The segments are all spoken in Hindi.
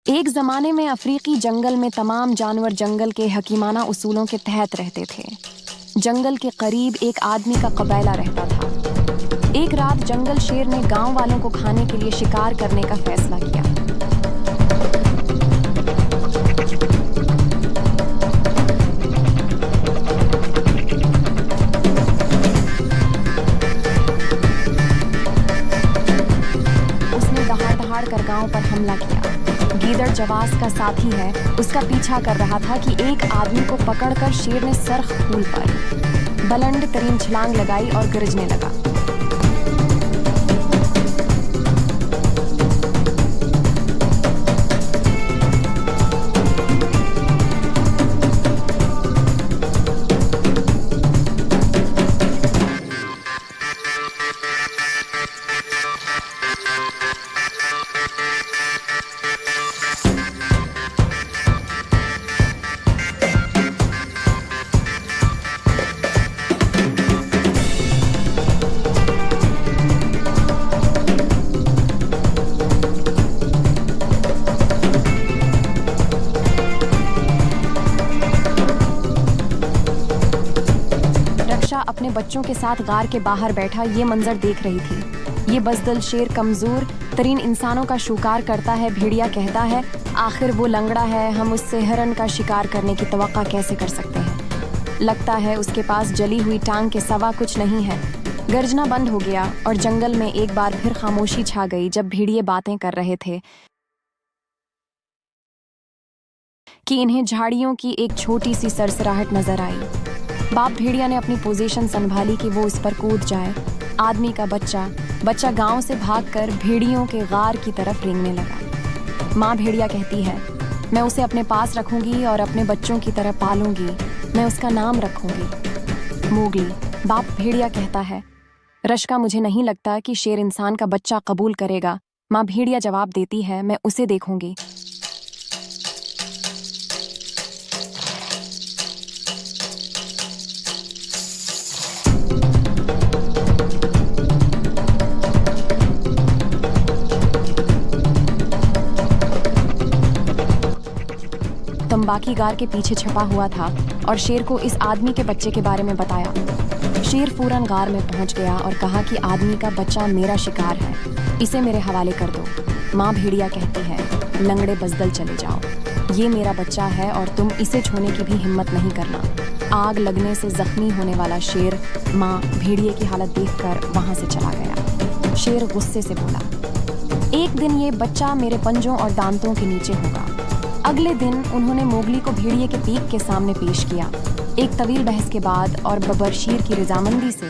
एक ज़माने में अफ्रीकी जंगल में तमाम जानवर जंगल के हकीमाना उसूलों के तहत रहते थे। जंगल के करीब एक आदमी का कबीला रहता था। एक रात जंगल शेर ने गांव वालों को खाने के लिए शिकार करने का फैसला किया। उसने दहाड़-दहाड़ कर गांव पर हमला किया। गीदड़ जवास का साथी है, उसका पीछा कर रहा था कि एक आदमी को पकड़कर शेर ने सरख फूल पर बुलंद तरीन छलांग लगाई और गरजने लगा। अपने बच्चों के साथ गार के बाहर बैठा ये मंजर देख रही थी। ये बज़दल शेर कमजोर तरीन इंसानों का शिकार करता है। भेड़िया कहता है, आखिर वो लंगड़ा है, हम उससे हिरन का शिकार करने की तवक्का कैसे कर सकते हैं। लगता है उसके पास जली हुई टांग के सिवा कुछ नहीं है। गर्जना बंद हो गया और जंगल में एक बार फिर खामोशी छा गई जब भेड़िए बातें कर रहे थे कि इन्हें झाड़ियों की एक छोटी सी सरसराहट नजर आई। बाप भेड़िया ने अपनी पोजीशन संभाली कि वो उस पर कूद जाए। आदमी का बच्चा गांव से भागकर भेड़ियों के गार की तरफ रेंगने लगा। माँ भेड़िया कहती है, मैं उसे अपने पास रखूंगी और अपने बच्चों की तरह पालूंगी। मैं उसका नाम रखूंगी मोगली। बाप भेड़िया कहता है, रश्का, मुझे नहीं लगता कि शेर इंसान का बच्चा कबूल करेगा। माँ भेड़िया जवाब देती है, मैं उसे देखूंगी। तंबाकी गार के पीछे छपा हुआ था और शेर को इस आदमी के बच्चे के बारे में बताया। शेर फौरन गार में पहुंच गया और कहा कि आदमी का बच्चा मेरा शिकार है, इसे मेरे हवाले कर दो। माँ भेड़िया कहती है, लंगड़े बज़दल चले जाओ, ये मेरा बच्चा है और तुम इसे छूने की भी हिम्मत नहीं करना। आग लगने से जख्मी होने वाला शेर माँ भेड़िए की हालत देखकर वहां से चला गया। शेर गुस्से से बोला, एक दिन ये बच्चा मेरे पंजों और दांतों के नीचे होगा। अगले दिन उन्होंने मोगली को भेड़िए के पीक के सामने पेश किया। एक तवील बहस के बाद और बबरशीर की रजामंदी से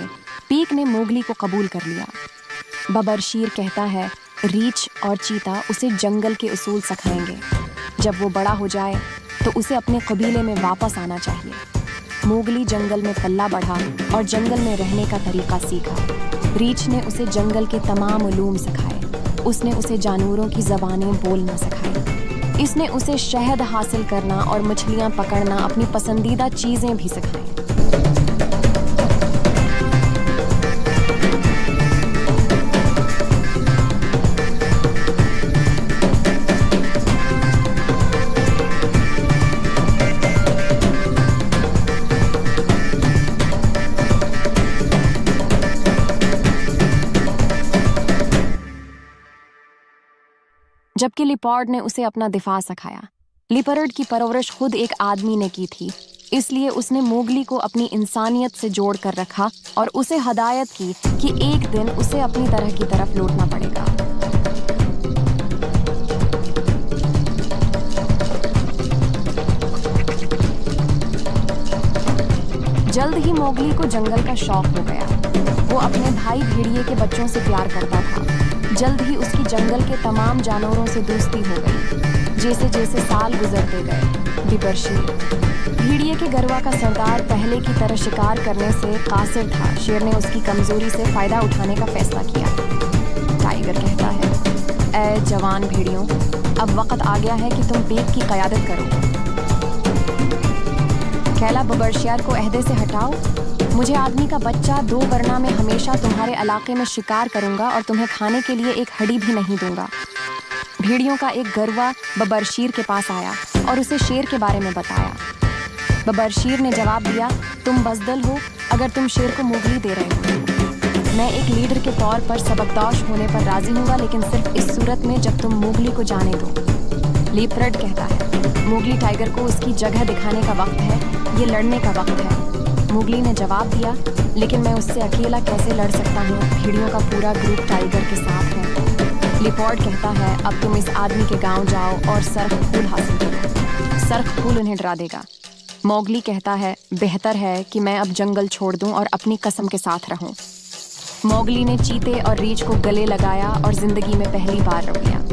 पीक ने मोगली को कबूल कर लिया। बबरशीर कहता है, रीछ और चीता उसे जंगल के उसूल सिखाएंगे। जब वो बड़ा हो जाए तो उसे अपने कबीले में वापस आना चाहिए। मोगली जंगल में पल्ला बढ़ा और जंगल में रहने का तरीका सीखा। रीछ ने उसे जंगल के तमाम उलूम सिखाए। उसने उसे जानवरों की ज़बानें बोलना सिखाई। इसने उसे शहद हासिल करना और मछलियां पकड़ना अपनी पसंदीदा चीजें भी सिखाई। जबकि लिपर्ड ने उसे अपना दिफा सिखाया। लिपर्ड की परवरिश खुद एक आदमी ने की थी, इसलिए उसने मोगली को अपनी इंसानियत से जोड़ कर रखा और उसे हदायत की कि एक दिन उसे अपनी तरह की तरफ लौटना पड़ेगा। जल्द ही मोगली को जंगल का शौक हो गया। वो अपने भाई भेड़िए के बच्चों से प्यार करता था। जल्द ही उसकी जंगल के तमाम जानवरों से दोस्ती हो गई। जैसे जैसे साल गुजरते गए, बबरशीर भेड़िए के गरवा का सरदार पहले की तरह शिकार करने से कासिर था। शेर ने उसकी कमजोरी से फायदा उठाने का फैसला किया। टाइगर कहता है, ऐ जवान भेड़ियों, अब वक्त आ गया है कि तुम पेक की क़यादत करो। कैला बबरशियार को अहदे से हटाओ। मुझे आदमी का बच्चा दो, वरना मैं हमेशा तुम्हारे इलाके में शिकार करूंगा और तुम्हें खाने के लिए एक हड्डी भी नहीं दूंगा। भेड़ियों का एक गरुआ बबरशीर के पास आया और उसे शेर के बारे में बताया। बबरशीर ने जवाब दिया, तुम बज़दल हो अगर तुम शेर को मोगली दे रहे हो। मैं एक लीडर के तौर पर सबकदोश होने पर राजी हूँगा, लेकिन सिर्फ इस सूरत में जब तुम मोगली को जाने दो। लीपर्ड कहता है, मोगली टाइगर को उसकी जगह दिखाने का वक्त है, ये लड़ने का वक्त है। मोगली ने जवाब दिया, लेकिन मैं उससे अकेला कैसे लड़ सकता हूँ, भेड़ियों का पूरा ग्रुप टाइगर के साथ है। लिपर्ड कहता है, अब तुम इस आदमी के गांव जाओ और सर्ख फूल हासिल करो, सर्ख फूल उन्हें डरा देगा। मोगली कहता है, बेहतर है कि मैं अब जंगल छोड़ दूं और अपनी कसम के साथ रहूं। मोगली ने चीते और रीछ को गले लगाया और जिंदगी में पहली बार रो लिया।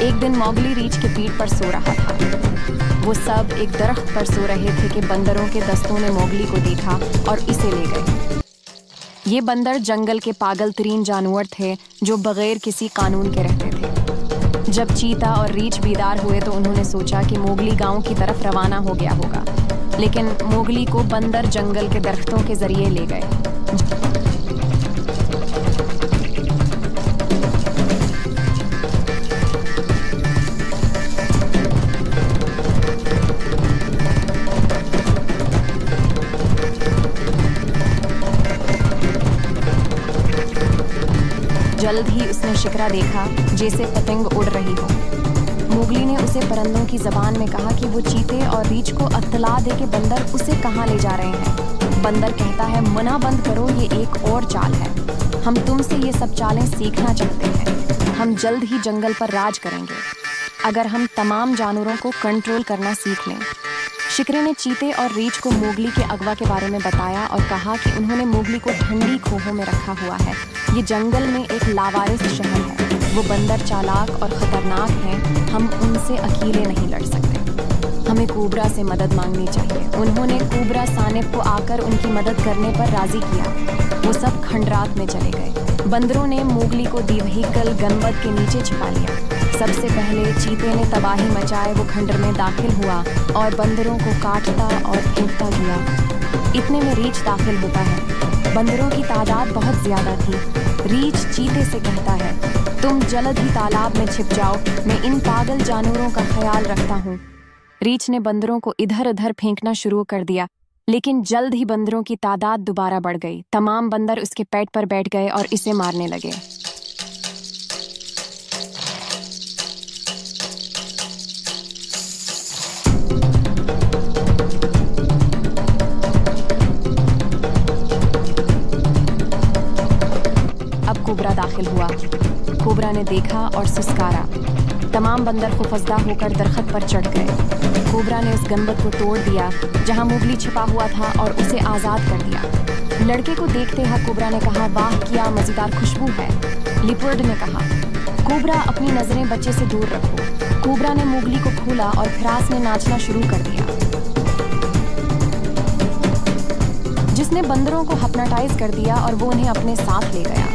एक दिन मोगली रीछ के पीठ पर सो रहा था। वो सब एक दरख्त पर सो रहे थे कि बंदरों के दस्तों ने मोगली को देखा और इसे ले गए। ये बंदर जंगल के पागल तरीन जानवर थे जो बगैर किसी कानून के रहते थे। जब चीता और रीछ बीदार हुए तो उन्होंने सोचा कि मोगली गांव की तरफ रवाना हो गया होगा, लेकिन मोगली को बंदर जंगल के दरख्तों के जरिए ले गए। जल्द ही उसने शिकरा देखा जैसे पतंग उड़ रही हो। मोगली ने उसे परिंदों की जबान में कहा कि वो चीते और रीछ को अत्तला दे के बंदर उसे कहाँ ले जा रहे हैं। बंदर कहता है, मना बंद करो, ये एक और चाल है। हम तुमसे ये सब चालें सीखना चाहते हैं। हम जल्द ही जंगल पर राज करेंगे अगर हम तमाम जानवरों को कंट्रोल करना सीख लें। शिकरे ने चीते और रीछ को मोगली के अगवा के बारे में बताया और कहा कि उन्होंने मोगली को ठंडी खोहों में रखा हुआ है। ये जंगल में एक लावारिस शहर है। वो बंदर चालाक और खतरनाक हैं। हम उनसे अकेले नहीं लड़ सकते। हमें कोबरा से मदद मांगनी चाहिए। उन्होंने कोबरा सानिब को आकर उनकी मदद करने पर राजी किया। वो सब खंडरात में चले गए। बंदरों ने मोगली को दीवहीकल गनबद के नीचे छिपा लिया। सबसे पहले चीते ने तबाही मचाए वो खंडर में दाखिल हुआ और बंदरों को काटता और फेंकता गया। इतने में रीछ दाखिल होता है। बंदरों की तादाद बहुत ज्यादा थी। रीछ चीते से कहता है, तुम जल्द ही तालाब में छिप जाओ, मैं इन पागल जानवरों का ख्याल रखता हूँ। रीछ ने बंदरों को इधर उधर फेंकना शुरू कर दिया, लेकिन जल्द ही बंदरों की तादाद दोबारा बढ़ गई। तमाम बंदर उसके पेट पर बैठ गए और इसे मारने लगे। अब कोबरा दाखिल हुआ। कोबरा ने देखा और सुस्कारा। तमाम बंदर खौफजदा होकर दरख्त पर चढ़ गए। कोबरा ने उस गनबद को तोड़ दिया जहां मोगली छिपा हुआ था और उसे आज़ाद कर दिया। लड़के को देखते ही कोबरा ने कहा, वाह क्या मज़ेदार खुशबू है। लिपर्ड ने कहा, कोबरा अपनी नज़रें बच्चे से दूर रखो। कोबरा ने मोगली को खोला और फिरास में नाचना शुरू कर दिया, जिसने बंदरों को हिप्नोटाइज कर दिया और वो उन्हें अपने साथ ले गया।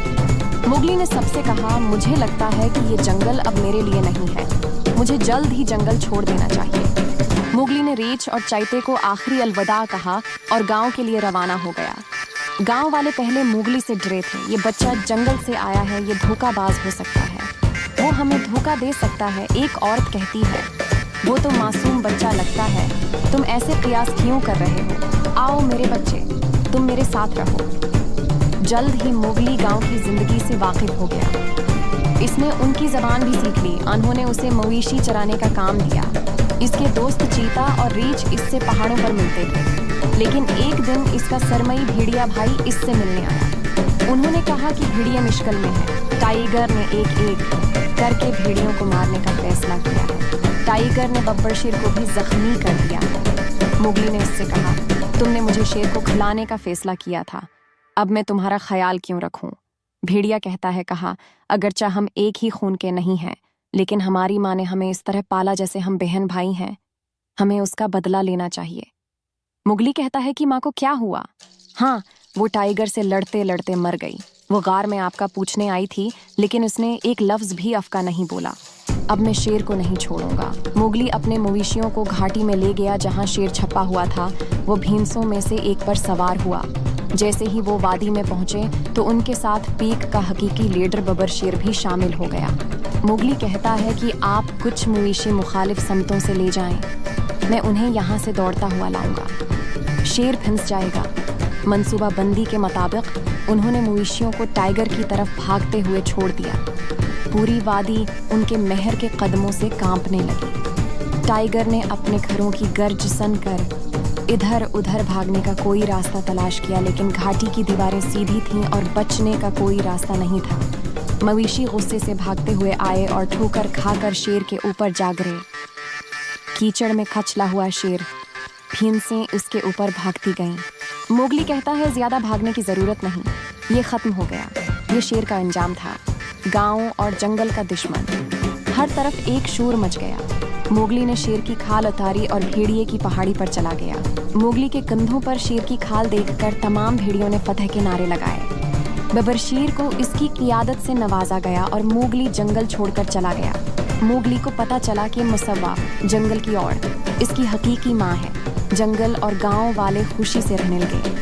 मोगली ने सबसे कहा, मुझे लगता है कि ये जंगल अब मेरे लिए नहीं है। मुझे जल्द ही जंगल छोड़ देना चाहिए। मोगली ने रीछ और चीते को आखिरी अलविदा कहा और गांव के लिए रवाना हो गया। गांव वाले पहले मोगली से डरे थे। ये बच्चा जंगल से आया है, ये धोखाबाज हो सकता है, वो हमें धोखा दे सकता है। एक औरत कहती है, वो तो मासूम बच्चा लगता है, तुम ऐसे कयास क्यों कर रहे हो? आओ मेरे बच्चे, तुम मेरे साथ रहो। जल्द ही मोगली गांव की जिंदगी से वाकिफ हो गया। इसने उनकी जबान भी सीख ली। उन्होंने उसे मवेशी चराने का काम दिया। इसके दोस्त चीता और रीछ इससे पहाड़ों पर मिलते थे, लेकिन एक दिन इसका सरमई भेड़िया भाई इससे मिलने आया। उन्होंने कहा कि भेड़िया मुश्किल में है। टाइगर ने एक एक करके भेड़ियों को मारने का फैसला किया है। टाइगर ने बब्बरशीर को भी जख्मी कर दिया है। मोगली ने उससे कहा, तुमने मुझे शेर को खिलाने का फैसला किया था, अब मैं तुम्हारा ख्याल क्यों रखूं? भेड़िया कहता है, कहा, अगरचे हम एक ही खून के नहीं हैं, लेकिन हमारी माँ ने हमें इस तरह पाला जैसे हम बहन भाई हैं। हमें उसका बदला लेना चाहिए। मुगली कहता है कि माँ को क्या हुआ? हाँ, वो टाइगर से लड़ते लड़ते मर गई। वो गार में आपका पूछने आई थी, लेकिन उसने एक लफ्ज भी अफका नहीं बोला। अब मैं शेर को नहीं छोड़ूंगा। मोगली अपने मवेशियों को घाटी में ले गया जहां शेर छपा हुआ था। वो भैंसों में से एक पर सवार हुआ। जैसे ही वो वादी में पहुंचे तो उनके साथ पीक का हकीकी लीडर बबर शेर भी शामिल हो गया। मोगली कहता है कि आप कुछ मवेशी मुखालिफ समतों से ले जाएं, मैं उन्हें यहाँ से दौड़ता हुआ लाऊंगा। शेर फंस जाएगा। मंसूबा बंदी के मुताबिक उन्होंने मवेशियों को टाइगर की तरफ भागते हुए छोड़ दिया। पूरी वादी उनके मेहर के कदमों से कांपने लगी। टाइगर ने अपने घरों की गर्ज सुनकर इधर उधर भागने का कोई रास्ता तलाश किया, लेकिन घाटी की दीवारें सीधी थीं और बचने का कोई रास्ता नहीं था। मवेशी गुस्से से भागते हुए आए और ठोकर खाकर शेर के ऊपर जा गिरे। कीचड़ में खचला हुआ शेर, भैंसें उसके ऊपर भागती गईं। मोगली कहता है ज्यादा भागने की जरूरत नहीं, ये खत्म हो गया। ये शेर का अंजाम था, गांव और जंगल का दुश्मन। हर तरफ एक शोर मच गया। मोगली ने शेर की खाल उतारी और भेड़िए की पहाड़ी पर चला गया। मोगली के कंधों पर शेर की खाल देखकर तमाम भेड़ियों ने फतह के नारे लगाए। बबर शेर को इसकी क़ियादत से नवाजा गया और मोगली जंगल छोड़कर चला गया। मोगली को पता चला कि मुसव्वा जंगल की औरत इसकी हकीकी माँ है। जंगल और गांव वाले खुशी से रहने लगे।